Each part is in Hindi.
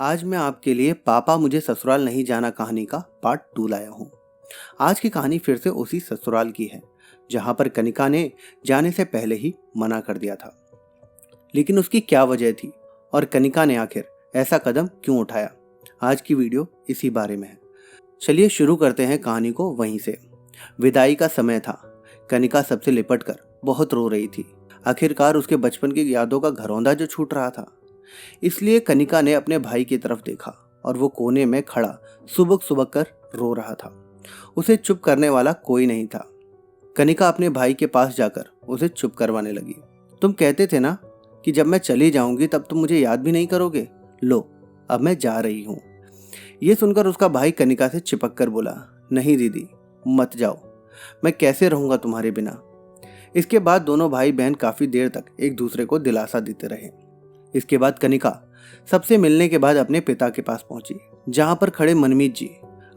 आज मैं आपके लिए पापा मुझे ससुराल नहीं जाना कहानी का पार्ट 2 लाया हूँ। आज की कहानी फिर से उसी ससुराल की है जहाँ पर कनिका ने जाने से पहले ही मना कर दिया था। लेकिन उसकी क्या वजह थी और कनिका ने आखिर ऐसा कदम क्यों उठाया, आज की वीडियो इसी बारे में है। चलिए शुरू करते हैं कहानी को वहीं से। विदाई का समय था। कनिका सबसे लिपट कर बहुत रो रही थी। आखिरकार उसके बचपन की यादों का घरौंदा जो छूट रहा था। इसलिए कनिका ने अपने भाई की तरफ देखा और वो कोने में खड़ा सुबक सुबक कर रो रहा था। उसे चुप करने वाला कोई नहीं था। कनिका अपने भाई के पास जाकर उसे चुप करवाने लगी। तुम कहते थे ना कि जब मैं चली जाऊंगी तब तुम मुझे याद भी नहीं करोगे। लो, अब मैं जा रही हूँ। ये सुनकर उसका भाई कनिका से चिपक कर बोला, नहीं दीदी, मत जाओ, मैं कैसे रहूंगा तुम्हारे बिना। इसके बाद दोनों भाई बहन काफी देर तक एक दूसरे को दिलासा देते रहे। इसके बाद कनिका सबसे मिलने के बाद अपने पिता के पास पहुंची, जहां पर खड़े मनमीत जी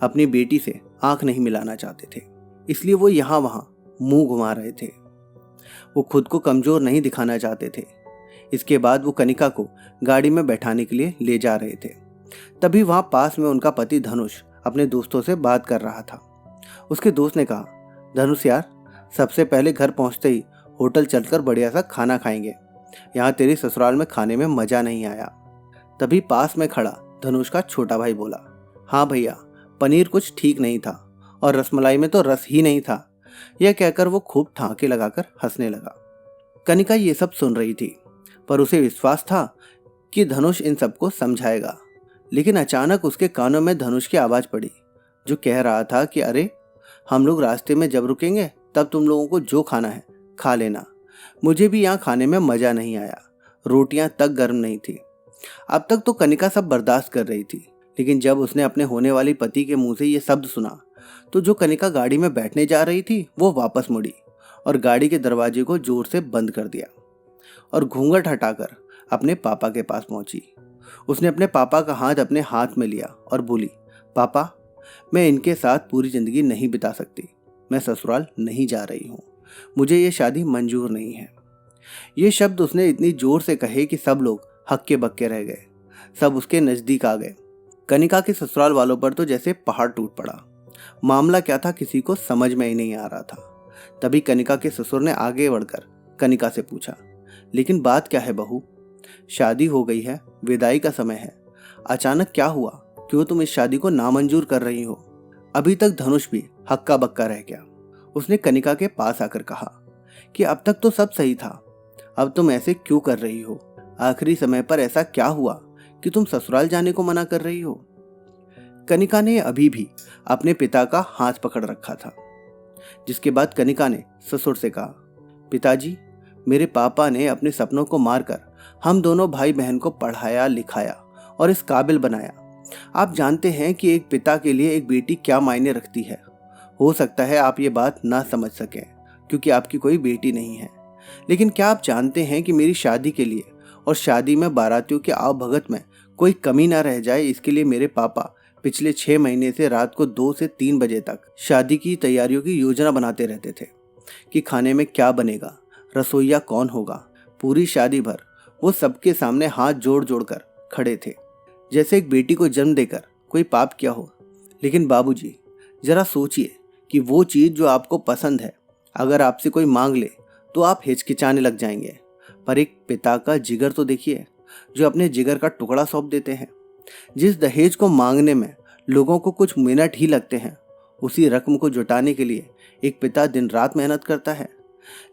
अपनी बेटी से आंख नहीं मिलाना चाहते थे, इसलिए वो यहाँ वहां मुंह घुमा रहे थे। वो खुद को कमजोर नहीं दिखाना चाहते थे। इसके बाद वो कनिका को गाड़ी में बैठाने के लिए ले जा रहे थे। तभी वहां पास में उनका पति धनुष अपने दोस्तों से बात कर रहा था। उसके दोस्त ने कहा, धनुष यार, सबसे पहले घर पहुंचते ही होटल चलकर बढ़िया सा खाना खाएंगे। यहाँ तेरी ससुराल में खाने में मजा नहीं आया। तभी पास में खड़ा धनुष का छोटा भाई बोला, हाँ भैया, पनीर कुछ ठीक नहीं था और रसमलाई में तो रस ही नहीं था। यह कहकर वो खूब ठाके लगाकर हंसने लगा। कनिका ये सब सुन रही थी, पर उसे विश्वास था कि धनुष इन सबको समझाएगा। लेकिन अचानक उसके कानों में धनुष की आवाज पड़ी, जो कह रहा था कि अरे, हम लोग रास्ते में जब रुकेंगे तब तुम लोगों को जो खाना है खा लेना। मुझे भी यहाँ खाने में मजा नहीं आया, रोटियां तक गर्म नहीं थी। अब तक तो कनिका सब बर्दाश्त कर रही थी, लेकिन जब उसने अपने होने वाली पति के मुंह से ये शब्द सुना तो जो कनिका गाड़ी में बैठने जा रही थी वो वापस मुड़ी और गाड़ी के दरवाजे को जोर से बंद कर दिया और घूंघट हटाकर अपने पापा के पास पहुंची। उसने अपने पापा का हाथ अपने हाथ में लिया और बोली, पापा, मैं इनके साथ पूरी जिंदगी नहीं बिता सकती। मैं ससुराल नहीं जा रही हूँ। मुझे ये शादी मंजूर नहीं है। ये शब्द उसने इतनी जोर से कहे कि सब लोग हक्के बक्के रह गए। सब उसके नजदीक आ गए। कनिका के ससुराल वालों पर तो जैसे पहाड़ टूट पड़ा। मामला क्या था किसी को समझ में ही नहीं आ रहा था। तभी कनिका के ससुर ने आगे बढ़कर कनिका से पूछा, लेकिन बात क्या है बहू? शादी हो गई है, विदाई का समय है, अचानक क्या हुआ? क्यों तुम इस शादी को नामंजूर कर रही हो? अभी तक धनुष भी हक्का बक्का रह गया। उसने कनिका के पास आकर कहा कि अब तक तो सब सही था, अब तुम ऐसे क्यों कर रही हो? आखिरी समय पर ऐसा क्या हुआ कि तुम ससुराल जाने को मना कर रही हो? कनिका ने अभी भी अपने पिता का हाथ पकड़ रखा था। जिसके बाद कनिका ने ससुर से कहा, पिताजी, मेरे पापा ने अपने सपनों को मारकर हम दोनों भाई बहन को पढ़ाया लिखाया और इस काबिल बनाया। आप जानते हैं कि एक पिता के लिए एक बेटी क्या मायने रखती है। हो सकता है आप ये बात ना समझ सकें क्योंकि आपकी कोई बेटी नहीं है, लेकिन क्या आप जानते हैं कि मेरी शादी के लिए और शादी में बारातियों के आवभगत में कोई कमी ना रह जाए, इसके लिए मेरे पापा पिछले 6 महीने से रात को 2 से 3 बजे तक शादी की तैयारियों की योजना बनाते रहते थे कि खाने में क्या बनेगा, रसोईया कौन होगा। पूरी शादी भर वो सबके सामने हाथ जोड़ जोड़ कर खड़े थे, जैसे एक बेटी को जन्म देकर कोई पाप किया हो। लेकिन बाबूजी, जरा सोचिए कि वो चीज़ जो आपको पसंद है अगर आपसे कोई मांग ले तो आप हिचकिचाने लग जाएंगे, पर एक पिता का जिगर तो देखिए, जो अपने जिगर का टुकड़ा सौंप देते हैं। जिस दहेज को मांगने में लोगों को कुछ मिनट ही लगते हैं, उसी रकम को जुटाने के लिए एक पिता दिन रात मेहनत करता है।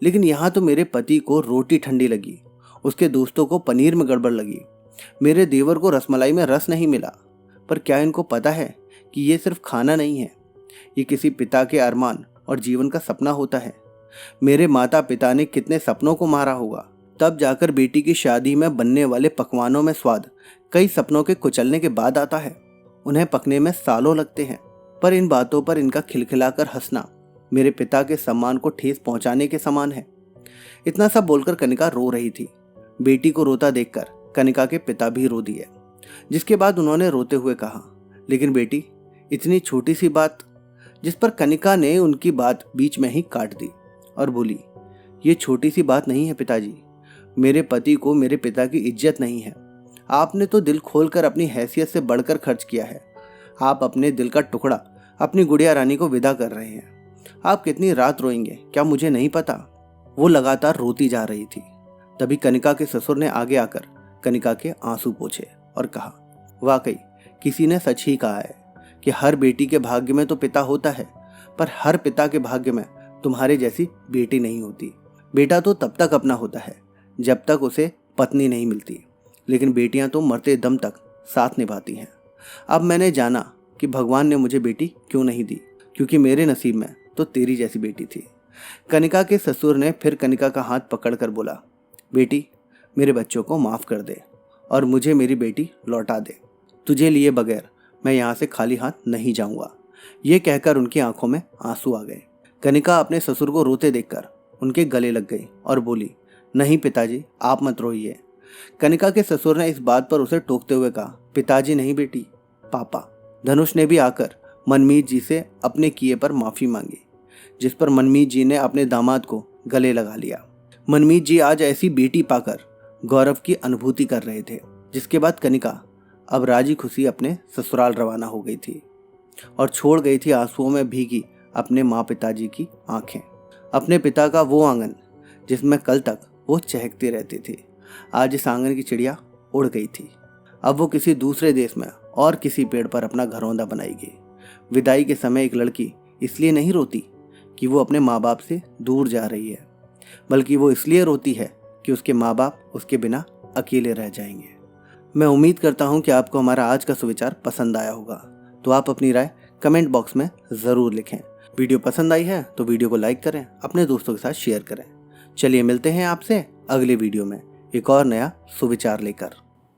लेकिन यहाँ तो मेरे पति को रोटी ठंडी लगी, उसके दोस्तों को पनीर में गड़बड़ लगी, मेरे देवर को रसमलाई में रस नहीं मिला। पर क्या इनको पता है कि ये सिर्फ खाना नहीं है, ये किसी पिता के अरमान और जीवन का सपना होता है। मेरे माता पिता ने कितने सपनों को मारा होगा, तब जाकर बेटी की शादी में बनने वाले पकवानों में स्वाद कई सपनों के कुचलने के बाद आता है। उन्हें पकने में सालों लगते हैं, पर इन बातों पर इनका खिलखिलाकर हंसना मेरे पिता के सम्मान को ठेस पहुंचाने के समान है। इतना सब बोलकर कनिका रो रही थी। बेटी को रोता देखकर कनिका के पिता भी रो दिए। जिसके बाद उन्होंने रोते हुए कहा, लेकिन बेटी, इतनी छोटी सी बात, जिस पर कनिका ने उनकी बात बीच में ही काट दी और बोली, ये छोटी सी बात नहीं है पिताजी। मेरे पति को मेरे पिता की इज्जत नहीं है। आपने तो दिल खोलकर अपनी हैसियत से बढ़कर खर्च किया है। आप अपने दिल का टुकड़ा अपनी गुड़िया रानी को विदा कर रहे हैं। आप कितनी रात रोएंगे क्या मुझे नहीं पता। वो लगातार रोती जा रही थी। तभी कनिका के ससुर ने आगे आकर कनिका के आंसू पोंछे और कहा, वाकई किसी ने सच ही कहा है कि हर बेटी के भाग्य में तो पिता होता है, पर हर पिता के भाग्य में तुम्हारे जैसी बेटी नहीं होती। बेटा तो तब तक अपना होता है जब तक उसे पत्नी नहीं मिलती, लेकिन बेटियां तो मरते दम तक साथ निभाती हैं। अब मैंने जाना कि भगवान ने मुझे बेटी क्यों नहीं दी, क्योंकि मेरे नसीब में तो तेरी जैसी बेटी थी। कनिका के ससुर ने फिर कनिका का हाथ पकड़कर बोला, बेटी मेरे बच्चों को माफ़ कर दे और मुझे मेरी बेटी लौटा दे। तुझे लिए बगैर मैं यहाँ से खाली हाथ नहीं जाऊँगा। ये कहकर उनकी आंखों में आंसू आ गए। कनिका अपने ससुर को रोते देखकर उनके गले लग गई और बोली, नहीं पिताजी आप मत रोइए। कनिका के ससुर ने इस बात पर उसे टोकते हुए कहा, पिताजी नहीं बेटी, पापा। धनुष ने भी आकर मनमीत जी से अपने किए पर माफ़ी मांगी, जिस पर मनमीत जी ने अपने दामाद को गले लगा लिया। मनमीत जी आज ऐसी बेटी पाकर गौरव की अनुभूति कर रहे थे, जिसके बाद कनिका अब राजी खुशी अपने ससुराल रवाना हो गई थी और छोड़ गई थी आंसुओं में भीगी अपने माँ पिताजी की आंखें। अपने पिता का वो आंगन जिसमें कल तक वो चहकती रहती थी, आज इस आंगन की चिड़िया उड़ गई थी। अब वो किसी दूसरे देश में और किसी पेड़ पर अपना घरौंदा बनाएगी। विदाई के समय एक लड़की इसलिए नहीं रोती कि वो अपने माँ बाप से दूर जा रही है, बल्कि वो इसलिए रोती है कि उसके माँ बाप उसके बिना अकेले रह जाएंगे। मैं उम्मीद करता हूँ कि आपको हमारा आज का सुविचार पसंद आया होगा, तो आप अपनी राय कमेंट बॉक्स में ज़रूर लिखें। वीडियो पसंद आई है तो वीडियो को लाइक करें, अपने दोस्तों के साथ शेयर करें। चलिए मिलते हैं आपसे अगले वीडियो में एक और नया सुविचार लेकर।